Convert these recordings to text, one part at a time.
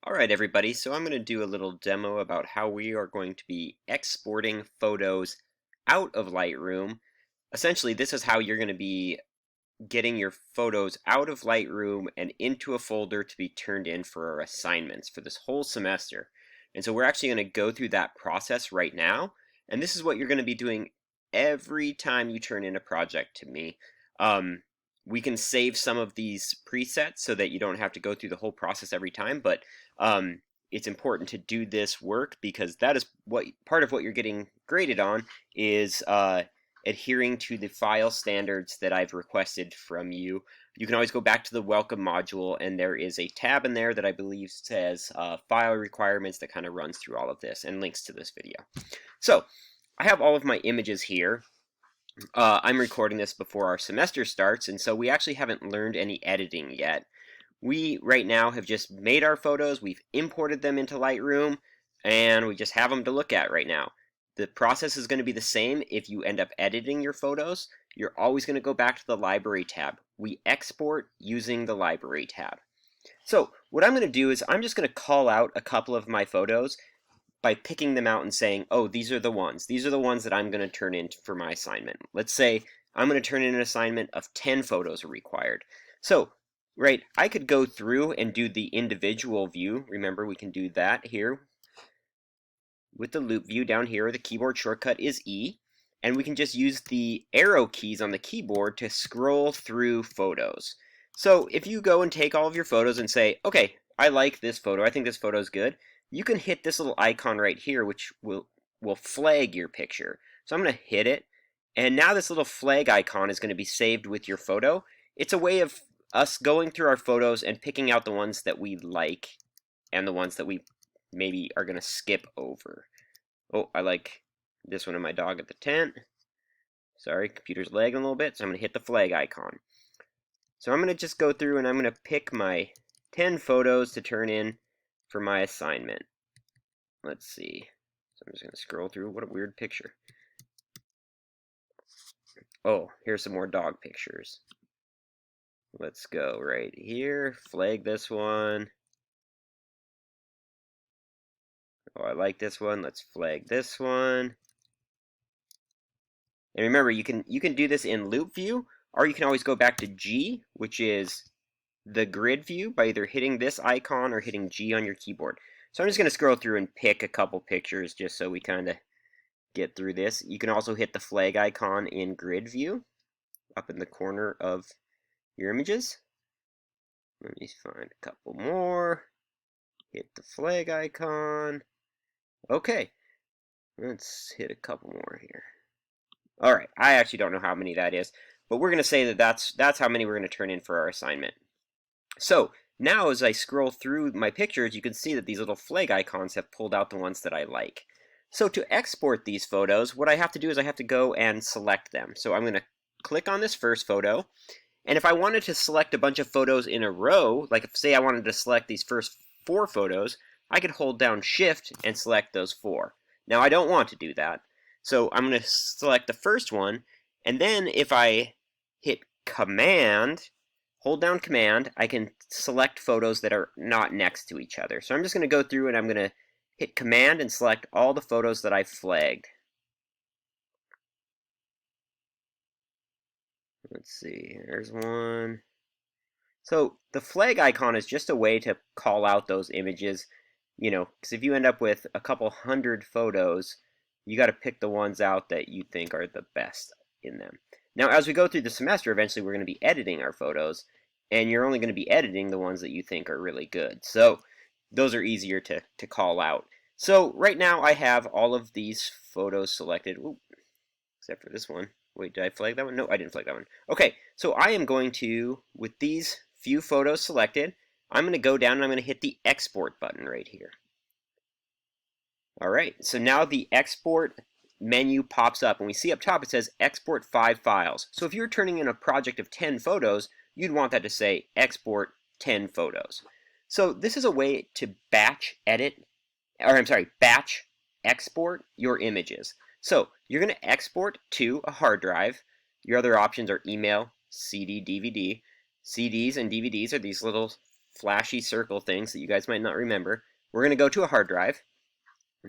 Alright everybody, so I'm going to do a little demo about how we are going to be exporting photos out of Lightroom. Essentially, this is how you're going to be getting your photos out of Lightroom and into a folder to be turned in for our assignments for this whole semester. And so we're actually going to go through that process right now, and this is what you're going to be doing every time you turn in a project to me. Um, we can save some of these presets so that you don't have to go through the whole process every time, but um, it's important to do this work because that is what part of what you're getting graded on is adhering to the file standards that I've requested from you. You can always go back to the welcome module, and there is a tab in there that I believe says file requirements that kind of runs through all of this and links to this video. So I have all of my images here. I'm recording this before our semester starts, and so we actually haven't learned any editing yet. We right now have just made our photos, we've imported them into Lightroom, and we just have them to look at right now. The process is going to be the same if you end up editing your photos. You're always going to go back to the library tab. We export using the library tab. So what I'm going to do is I'm just going to call out a couple of my photos by picking them out and saying, oh, these are the ones. These are the ones that I'm going to turn in for my assignment. Let's say I'm going to turn in an assignment of 10 photos are required. So right, I could go through and do the individual view. Remember, we can do that here with the loop view down here. The keyboard shortcut is E, and we can just use the arrow keys on the keyboard to scroll through photos. So if you go and take all of your photos and say, okay, I like this photo, I think this photo is good, you can hit this little icon right here, which will flag your picture. So I'm going to hit it, and now this little flag icon is going to be saved with your photo. It's a way of us going through our photos and picking out the ones that we like and the ones that we maybe are going to skip over. Oh, I like this one of my dog at the tent. Sorry, computer's lagging a little bit, so I'm going to hit the flag icon. So I'm going to just go through and I'm going to pick my 10 photos to turn in for my assignment. Let's see. So I'm just going to scroll through. What a weird picture. Oh, here's some more dog pictures. Let's go right here, flag this one. Oh, I like this one. Let's flag this one. And remember, you can do this in loop view, or you can always go back to G, which is the grid view, by either hitting this icon or hitting G on your keyboard. So I'm just going to scroll through and pick a couple pictures just so we kind of get through this. You can also hit the flag icon in grid view up in the corner of your images. Let me find a couple more. Hit the flag icon. Okay, let's hit a couple more here. All right, I actually don't know how many that is, but we're going to say that that's how many we're going to turn in for our assignment. So now as I scroll through my pictures, you can see that these little flag icons have pulled out the ones that I like. So to export these photos, what I have to do is I have to go and select them. So I'm going to click on this first photo, and if I wanted to select a bunch of photos in a row, like if, say I wanted to select these first 4 photos, I could hold down Shift and select those 4. Now I don't want to do that, so I'm going to select the first one, and then if I hit Command, hold down Command, I can select photos that are not next to each other. So I'm just going to go through and I'm going to hit Command and select all the photos that I flagged. Let's see, there's one. So the flag icon is just a way to call out those images, you know, because if you end up with a couple hundred photos, you got to pick the ones out that you think are the best in them. Now, as we go through the semester, eventually we're going to be editing our photos, and you're only going to be editing the ones that you think are really good. So those are easier to call out. So right now I have all of these photos selected. Ooh, except for this one. Wait, did I flag that one? No, I didn't flag that one. Okay, so I am going to, with these few photos selected, I'm going to go down and I'm going to hit the export button right here. Alright, so now the export menu pops up, and we see up top it says export 5 files. So if you're turning in a project of 10 photos, you'd want that to say export 10 photos. So this is a way to batch export your images. So you're going to export to a hard drive. Your other options are email, CD, DVD. CDs and DVDs are these little flashy circle things that you guys might not remember. We're going to go to a hard drive,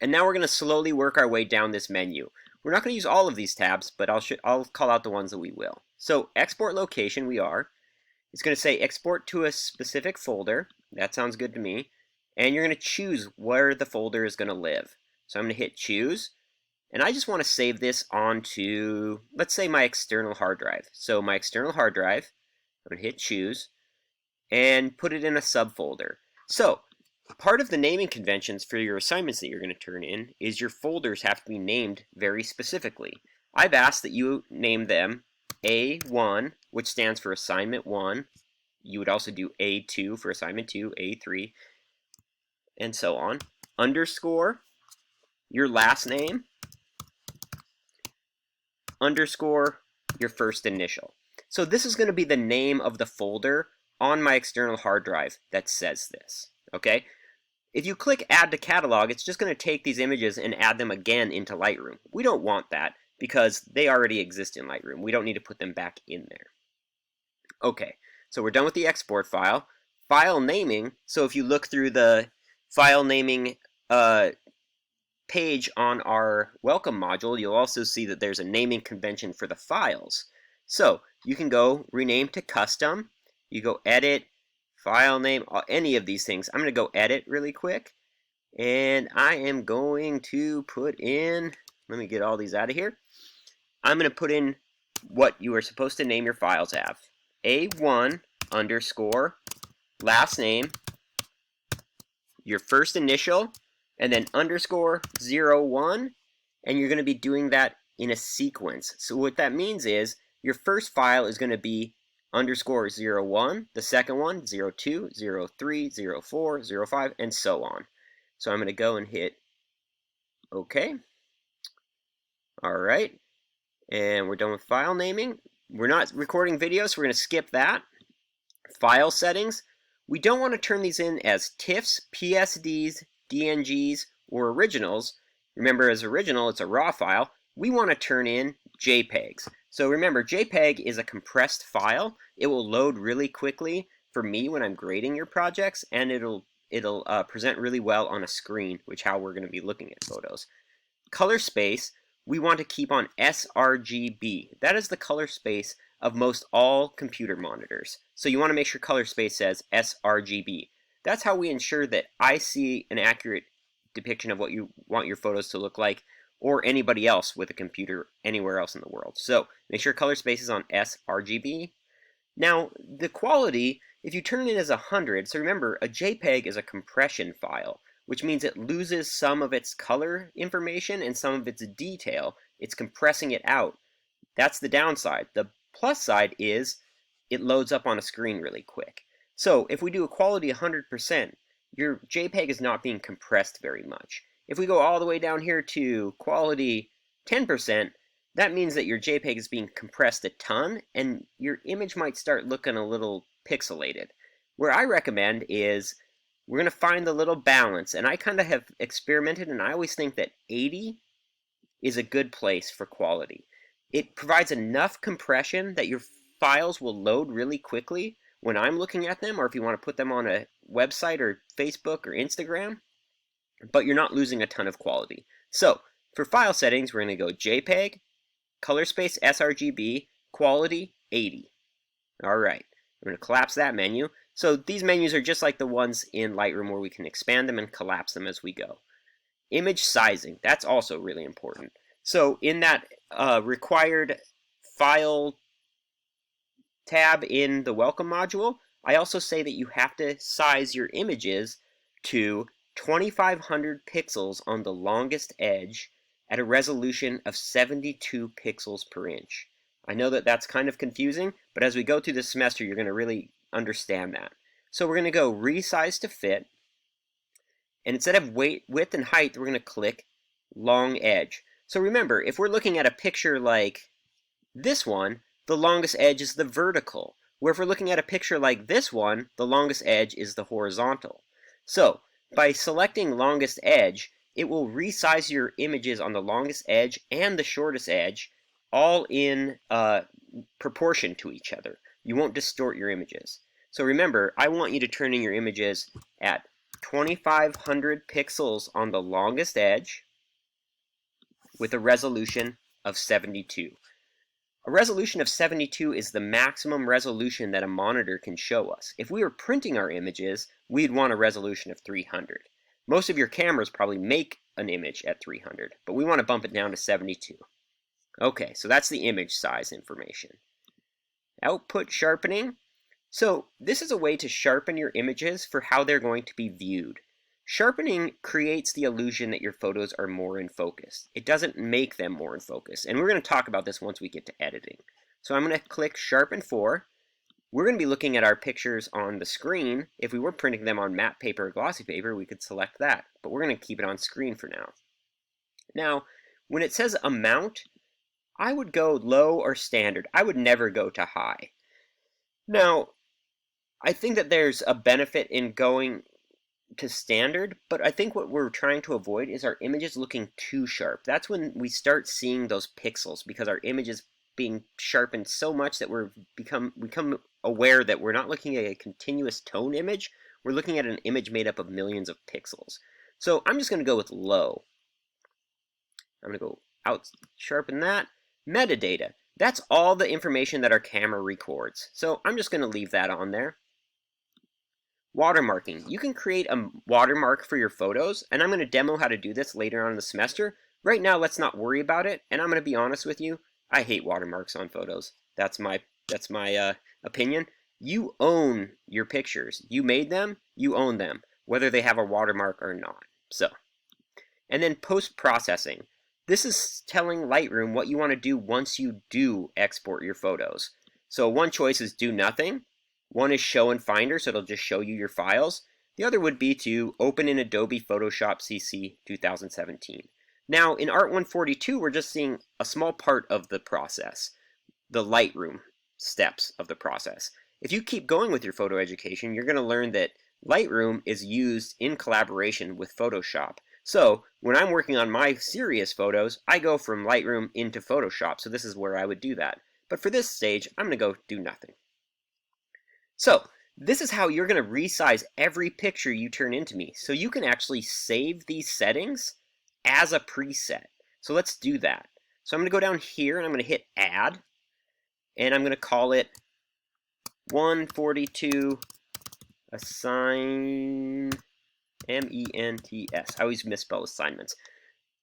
and now we're going to slowly work our way down this menu. We're not going to use all of these tabs, but I'll call out the ones that we will. So export location, it's going to say export to a specific folder. That sounds good to me. And you're going to choose where the folder is going to live. So I'm going to hit choose. And I just want to save this onto, let's say, my external hard drive. So my external hard drive, I'm going to hit choose and put it in a subfolder. So part of the naming conventions for your assignments that you're going to turn in is your folders have to be named very specifically. I've asked that you name them A1, which stands for assignment 1. You would also do A2 for assignment 2, A3, and so on. Underscore your last name, underscore your first initial. So this is going to be the name of the folder on my external hard drive that says this. Okay? If you click add to catalog, it's just going to take these images and add them again into Lightroom. We don't want that because they already exist in Lightroom. We don't need to put them back in there. Okay, so we're done with the export file. File naming, so if you look through the file naming page on our welcome module, you'll also see that there's a naming convention for the files. So you can go rename to custom, you go edit, file name, any of these things. I'm going to go edit really quick, and I am going to put in, let me get all these out of here. I'm going to put in what you are supposed to name your files as. A1 underscore last name, your first initial, and then underscore 01, and you're going to be doing that in a sequence. So what that means is your first file is going to be underscore 01, the second one 02, 03, 04, 05, and so on. So I'm going to go and hit OK. All right, and we're done with file naming. We're not recording video, so we're going to skip that. File settings. We don't want to turn these in as TIFFs, PSDs, DNGs, or originals. Remember, as original, it's a raw file. We want to turn in JPEGs. So remember, JPEG is a compressed file. It will load really quickly for me when I'm grading your projects, and it'll present really well on a screen, which is how we're going to be looking at photos. Color space, we want to keep on sRGB. That is the color space of most all computer monitors. So you want to make sure color space says sRGB. That's how we ensure that I see an accurate depiction of what you want your photos to look like, or anybody else with a computer anywhere else in the world. So make sure color space is on sRGB. Now, the quality, if you turn it as 100, so remember, a JPEG is a compression file, which means it loses some of its color information and some of its detail. It's compressing it out. That's the downside. The plus side is it loads up on a screen really quick. So if we do a quality 100%, your JPEG is not being compressed very much. If we go all the way down here to quality 10%, that means that your JPEG is being compressed a ton, and your image might start looking a little pixelated. Where I recommend is we're going to find the little balance, and I kind of have experimented, and I always think that 80 is a good place for quality. It provides enough compression that your files will load really quickly when I'm looking at them, or if you want to put them on a website or Facebook or Instagram, but you're not losing a ton of quality. So for file settings, we're going to go JPEG, color space sRGB, quality 80. All right, I'm going to collapse that menu. So these menus are just like the ones in Lightroom where we can expand them and collapse them as we go. Image sizing, that's also really important. So in that required file tab in the welcome module, I also say that you have to size your images to 2500 pixels on the longest edge at a resolution of 72 pixels per inch. I know that that's kind of confusing, but as we go through this semester, you're going to really understand that. So we're going to go resize to fit, and instead of width and height, we're going to click long edge. So remember, if we're looking at a picture like this one, the longest edge is the vertical, where if we're looking at a picture like this one, the longest edge is the horizontal. So by selecting longest edge, it will resize your images on the longest edge and the shortest edge, all in proportion to each other. You won't distort your images. So remember, I want you to turn in your images at 2500 pixels on the longest edge with a resolution of 72. A resolution of 72 is the maximum resolution that a monitor can show us. If we were printing our images, we'd want a resolution of 300. Most of your cameras probably make an image at 300, but we want to bump it down to 72. Okay, so that's the image size information. Output sharpening. So this is a way to sharpen your images for how they're going to be viewed. Sharpening creates the illusion that your photos are more in focus. It doesn't make them more in focus. And we're going to talk about this once we get to editing. So I'm going to click Sharpen For. We're going to be looking at our pictures on the screen. If we were printing them on matte paper or glossy paper, we could select that. But we're going to keep it on screen for now. Now, when it says amount, I would go low or standard. I would never go to high. Now, I think that there's a benefit in going to standard, but I think what we're trying to avoid is our images looking too sharp. That's when we start seeing those pixels, because our image is being sharpened so much that we become aware that we're not looking at a continuous tone image. We're looking at an image made up of millions of pixels. So I'm just going to go with low. I'm going to go out, sharpen that. Metadata. That's all the information that our camera records. So I'm just going to leave that on there. Watermarking. You can create a watermark for your photos, and I'm going to demo how to do this later on in the semester. Right now, let's not worry about it, and I'm going to be honest with you. I hate watermarks on photos. That's my opinion. You own your pictures. You made them, you own them, whether they have a watermark or not. So, and then post-processing. This is telling Lightroom what you want to do once you do export your photos. So one choice is do nothing. One is show in Finder, so it'll just show you your files. The other would be to open in Adobe Photoshop CC 2017. Now, in Art 142, we're just seeing a small part of the process, the Lightroom steps of the process. If you keep going with your photo education, you're going to learn that Lightroom is used in collaboration with Photoshop. So, when I'm working on my serious photos, I go from Lightroom into Photoshop, so this is where I would do that. But for this stage, I'm going to go do nothing. So, this is how you're going to resize every picture you turn into me. So you can actually save these settings as a preset. So let's do that. So I'm going to go down here and I'm going to hit Add. And I'm going to call it 142 Assign, M-E-N-T-S. I always misspell assignments.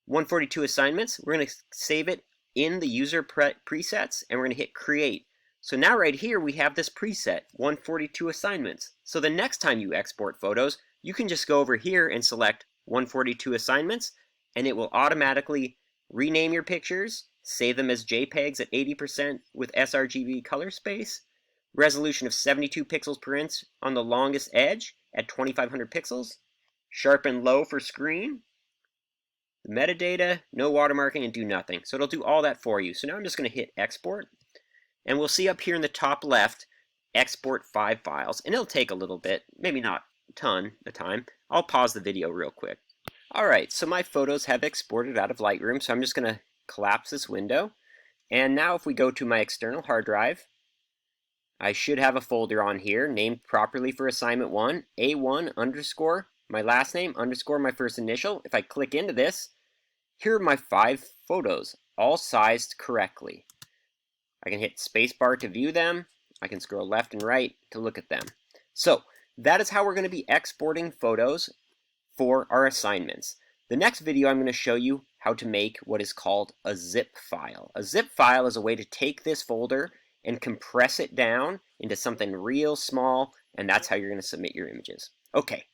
142 assignments. We're going to save it in the user presets and we're going to hit Create. So now right here we have this preset, 142 assignments. So the next time you export photos, you can just go over here and select 142 assignments, and it will automatically rename your pictures, save them as JPEGs at 80% with sRGB color space, resolution of 72 pixels per inch on the longest edge at 2500 pixels, sharpen low for screen, the metadata, no watermarking, and do nothing. So it'll do all that for you. So now I'm just going to hit Export. And we'll see up here in the top left, export 5 files. And it'll take a little bit, maybe not a ton of time. I'll pause the video real quick. Alright, so my photos have exported out of Lightroom, so I'm just going to collapse this window. And now if we go to my external hard drive, I should have a folder on here named properly for assignment 1, A1 underscore my last name underscore my first initial. If I click into this, here are my 5 photos, all sized correctly. I can hit spacebar to view them. I can scroll left and right to look at them. So that is how we're going to be exporting photos for our assignments. The next video I'm going to show you how to make what is called a zip file. A zip file is a way to take this folder and compress it down into something real small, and that's how you're going to submit your images. Okay,